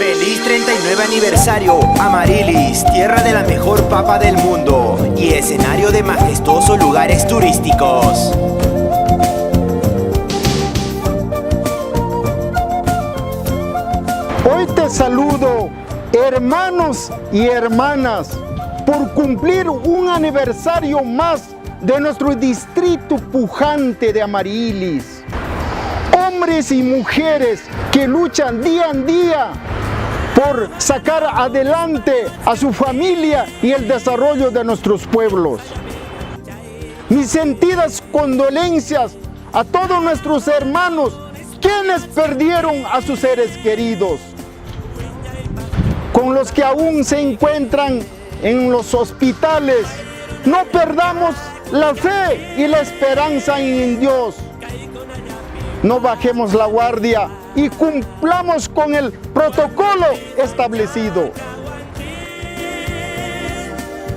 Feliz 39 aniversario, Amarilis, tierra de la mejor papa del mundo y escenario de majestuosos lugares turísticos. Hoy te saludo, hermanos y hermanas, por cumplir un aniversario más de nuestro distrito pujante de Amarilis. Hombres y mujeres que luchan día a día por sacar adelante a su familia y el desarrollo de nuestros pueblos. Mis sentidas condolencias a todos nuestros hermanos quienes perdieron a sus seres queridos, con los que aún se encuentran en los hospitales. No perdamos la fe y la esperanza en Dios. No bajemos la guardia y cumplamos con el protocolo establecido.